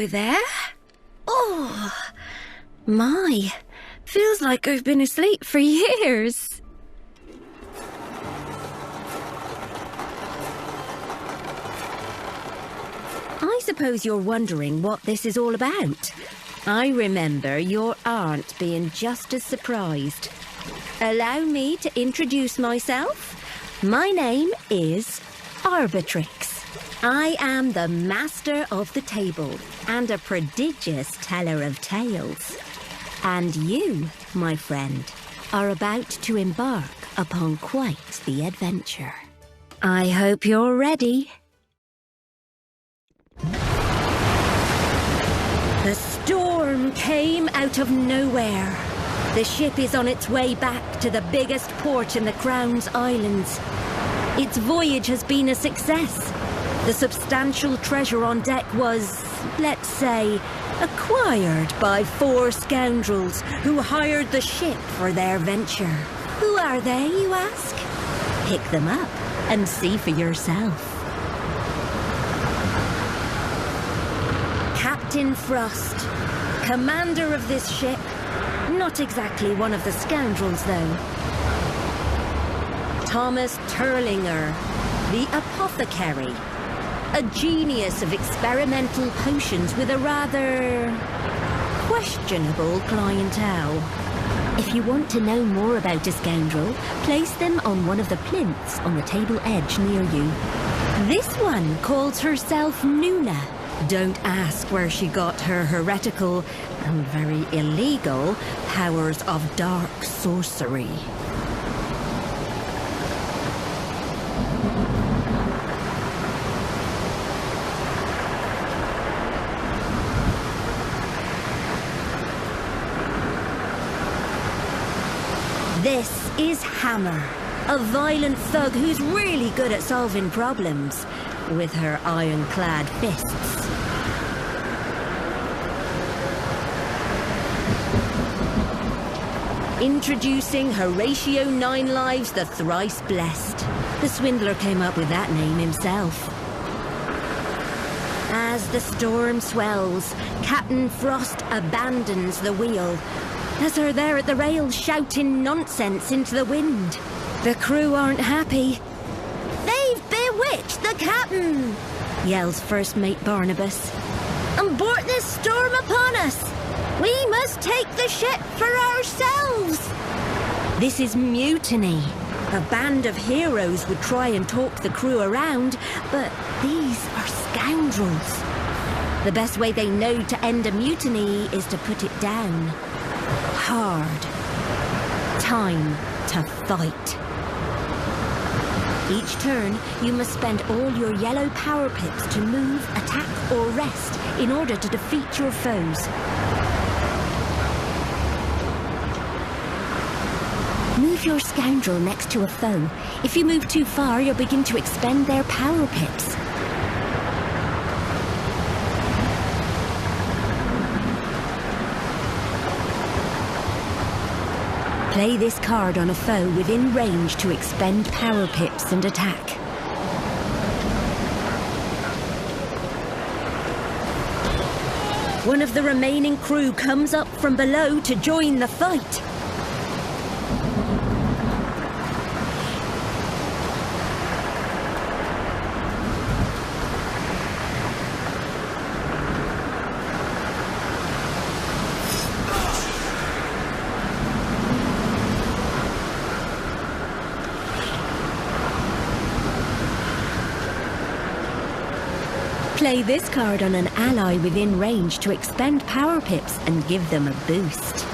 Hello there. Oh, my. Feels like I've been asleep for years. I suppose you're wondering what this is all about. I remember your aunt being just as surprised. Allow me to introduce myself. My name is Arbitrix. I am the master of the table and a prodigious teller of tales. And you, my friend, are about to embark upon quite the adventure. I hope you're ready. The storm came out of nowhere. The ship is on its way back to the biggest port in the Crown's Islands. Its voyage has been a success. The substantial treasure on deck was, let's say, acquired by 4 scoundrels who hired the ship for their venture. Who are they, you ask? Pick them up and see for yourself. Captain Frost, commander of this ship. Not exactly one of the scoundrels, though. Thomas Turlinger, the apothecary. A genius of experimental potions with a rather questionable clientele. If you want to know more about a scoundrel, place them on one of the plinths on the table edge near you. This one calls herself Nuna. Don't ask where she got her heretical and very illegal powers of dark sorcery. This is Hammer, a violent thug who's really good at solving problems with her ironclad fists. Introducing Horatio Ninelives the Thrice Blessed. The swindler came up with that name himself. As the storm swells, Captain Frost abandons the wheel. As her there at the rail shouting nonsense into the wind. The crew aren't happy. "They've bewitched the captain!" yells First Mate Barnabas. "And brought this storm upon us! We must take the ship for ourselves!" This is mutiny. A band of heroes would try and talk the crew around, but these are scoundrels. The best way they know to end a mutiny is to put it down. Hard. Time to fight. Each turn, you must spend all your yellow power pips to move, attack, or rest in order to defeat your foes. Move your scoundrel next to a foe. If you move too far, you'll begin to expend their power pips. Play this card on a foe within range to expend power pips and attack. One of the remaining crew comes up from below to join the fight. Play this card on an ally within range to expend power pips and give them a boost.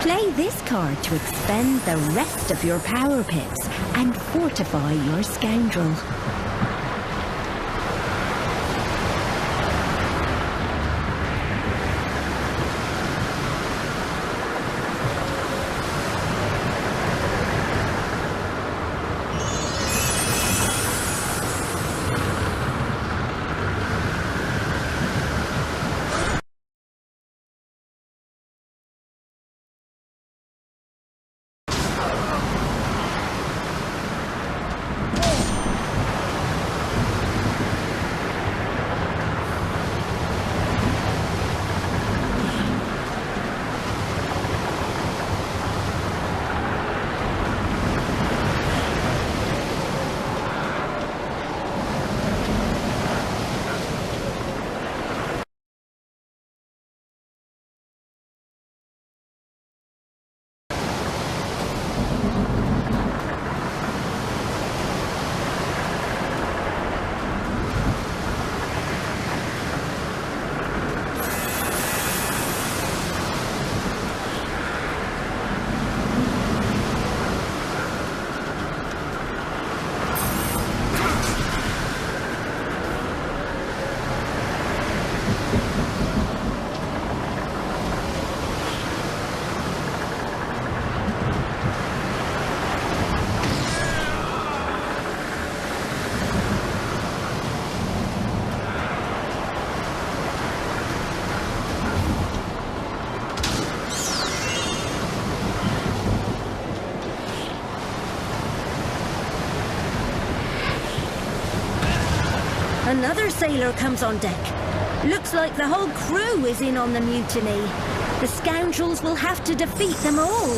Play this card to expend the rest of your power pips and fortify your scoundrel. Another sailor comes on deck. Looks like the whole crew is in on the mutiny. The scoundrels will have to defeat them all.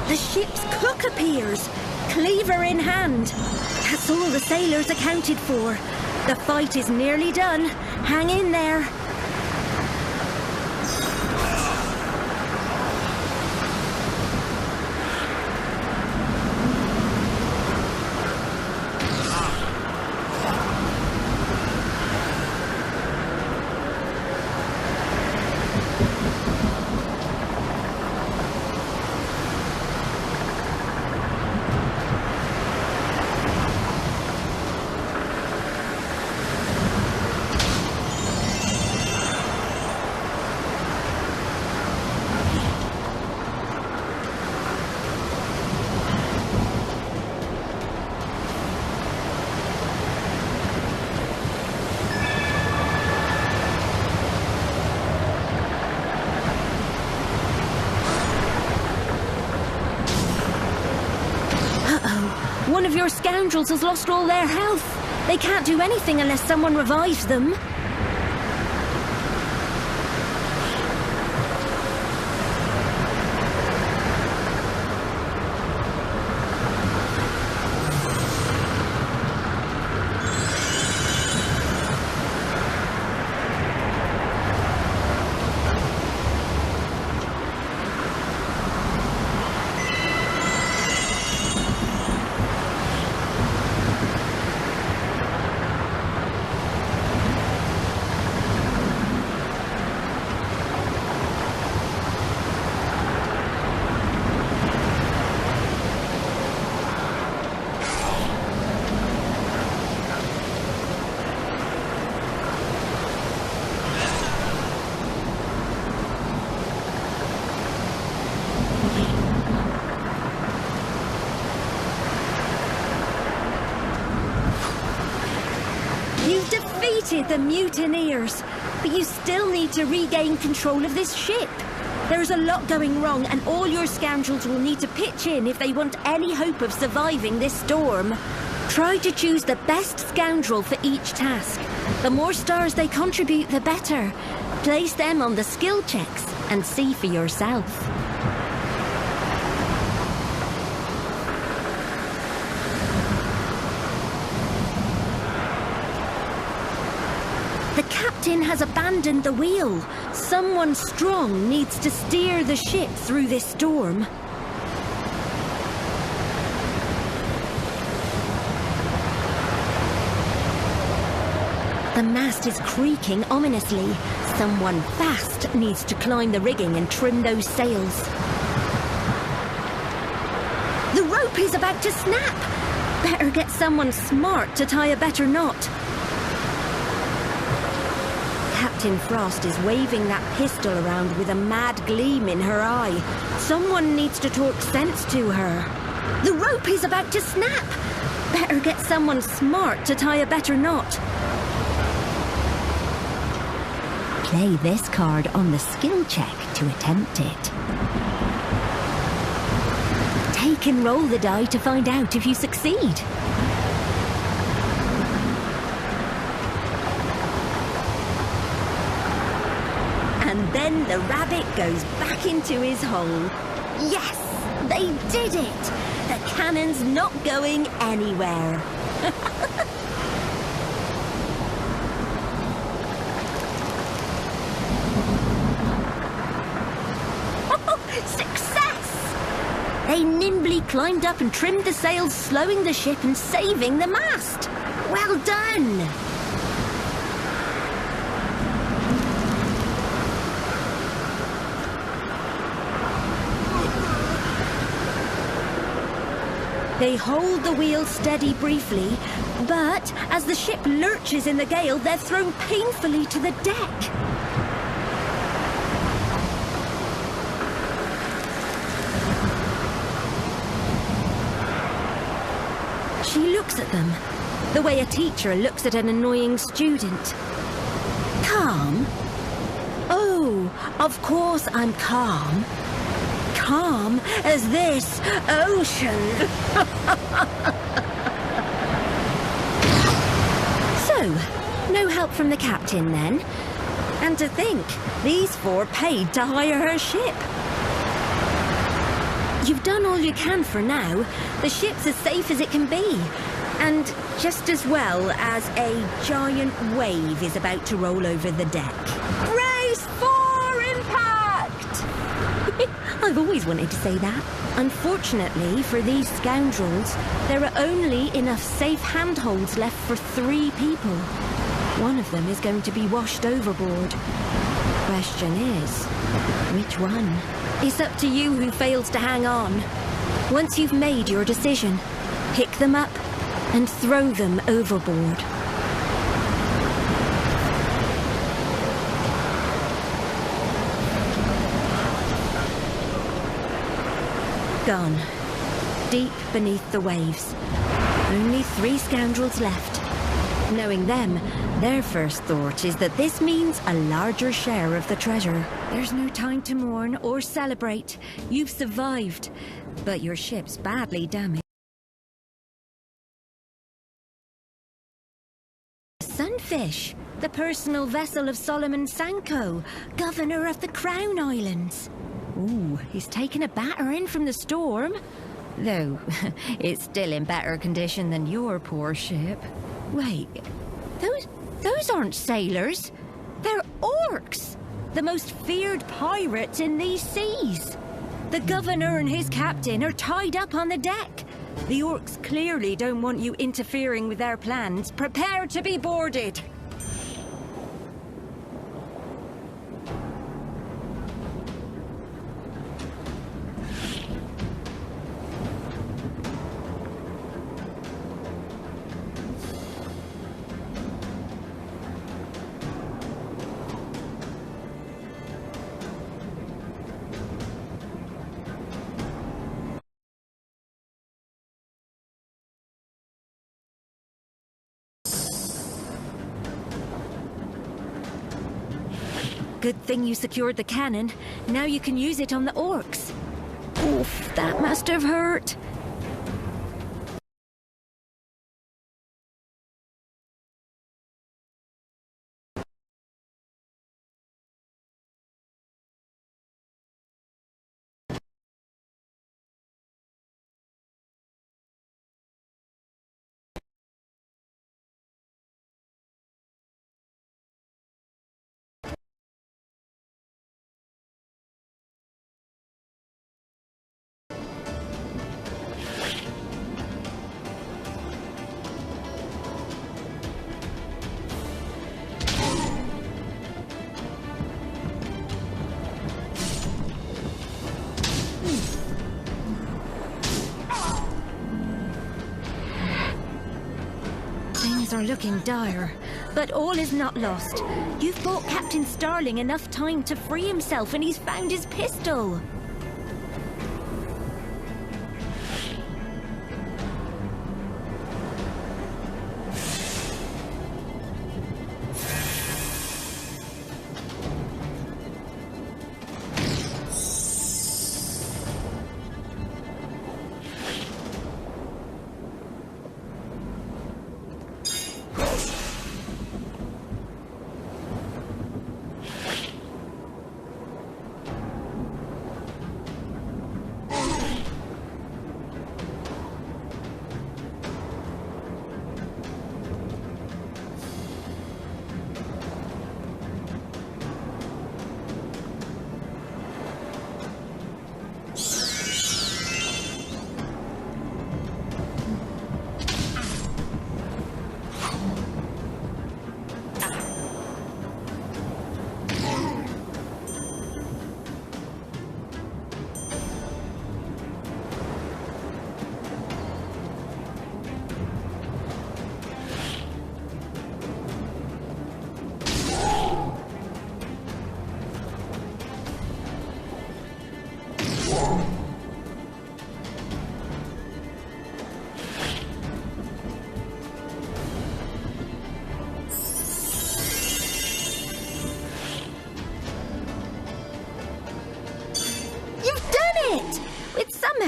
The ship's cook appears, cleaver in hand. That's all the sailors accounted for. The fight is nearly done. Hang in there. One of your scoundrels has lost all their health. They can't do anything unless someone revives them. You've defeated the mutineers, but you still need to regain control of this ship. There's a lot going wrong, and all your scoundrels will need to pitch in if they want any hope of surviving this storm. Try to choose the best scoundrel for each task. The more stars they contribute, the better. Place them on the skill checks and see for yourself. The captain has abandoned the wheel. Someone strong needs to steer the ship through this storm. The mast is creaking ominously. Someone fast needs to climb the rigging and trim those sails. The rope is about to snap. Better get someone smart to tie a better knot. Captain Frost is waving that pistol around with a mad gleam in her eye. Someone needs to talk sense to her. The rope is about to snap. Better get someone smart to tie a better knot. Play this card on the skill check to attempt it. Take and roll the die to find out if you succeed. And then the rabbit goes back into his hole. Yes! They did it! The cannon's not going anywhere. climbed up and trimmed the sails, slowing the ship and saving the mast. Well done! They hold the wheel steady briefly, but as the ship lurches in the gale, they're thrown painfully to the deck. She looks at them, the way a teacher looks at an annoying student. Calm? Oh, of course I'm calm. Calm as this ocean. So, no help from the captain then? And to think, these four paid to hire her ship. You've done all you can for now. The ship's as safe as it can be. And just as well as a giant wave is about to roll over the deck. Brace for impact! I've always wanted to say that. Unfortunately for these scoundrels, there are only enough safe handholds left for 3 people. One of them is going to be washed overboard. Question is, which one? It's up to you who fails to hang on. Once you've made your decision, pick them up and throw them overboard. Gone. Deep beneath the waves. Only 3 scoundrels left. Knowing them, their first thought is that this means a larger share of the treasure. There's no time to mourn or celebrate. You've survived, but your ship's badly damaged. Sunfish, the personal vessel of Solomon Sanko, governor of the Crown Islands. Ooh, he's taken a battering from the storm. Though, it's still in better condition than your poor ship. Wait, those aren't sailors. They're orcs, the most feared pirates in these seas. The governor and his captain are tied up on the deck. The orcs clearly don't want you interfering with their plans. Prepare to be boarded. Good thing you secured the cannon. Now you can use it on the orcs. Oof, that must have hurt. Are looking dire, but all is not lost. You've bought Captain Starling enough time to free himself, and he's found his pistol.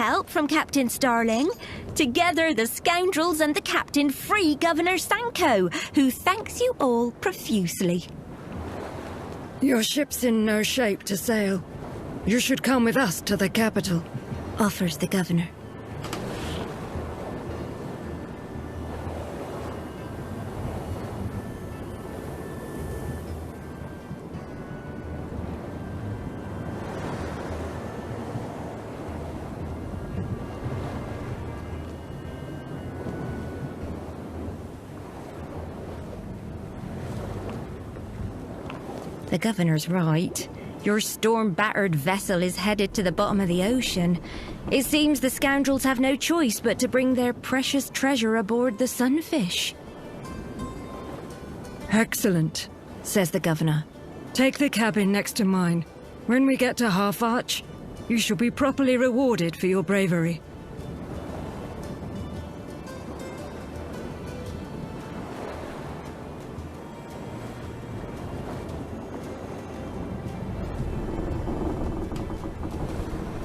help from Captain Starling. Together, the scoundrels and the captain free Governor Sanko, who thanks you all profusely. Your ship's in no shape to sail. You should come with us to the capital, offers the governor. The governor's right. Your storm-battered vessel is headed to the bottom of the ocean. It seems the scoundrels have no choice but to bring their precious treasure aboard the Sunfish. Excellent, says the governor. Take the cabin next to mine. When we get to Half Arch, you shall be properly rewarded for your bravery.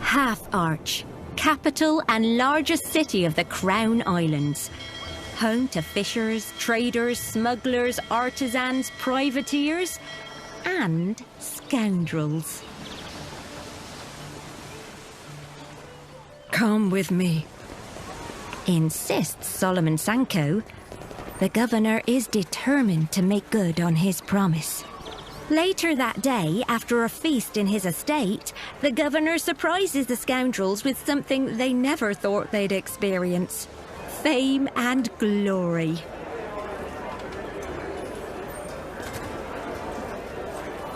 Half Arch, capital and largest city of the Crown Islands. Home to fishers, traders, smugglers, artisans, privateers, and scoundrels. Come with me, insists Solomon Sanko. The governor is determined to make good on his promise. Later that day, after a feast in his estate, the governor surprises the scoundrels with something they never thought they'd experience: fame and glory.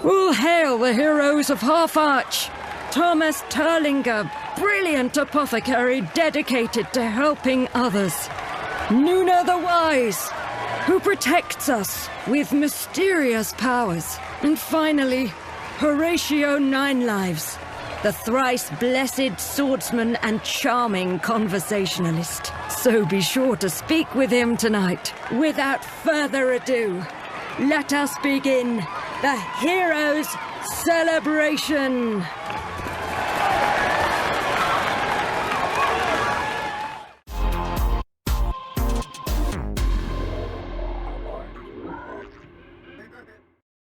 All hail the heroes of Half Arch! Thomas Turlinger, brilliant apothecary dedicated to helping others. Nuna the Wise, who protects us with mysterious powers. And finally, Horatio Ninelives, the thrice-blessed swordsman and charming conversationalist. So be sure to speak with him tonight. Without further ado, let us begin the Heroes' Celebration!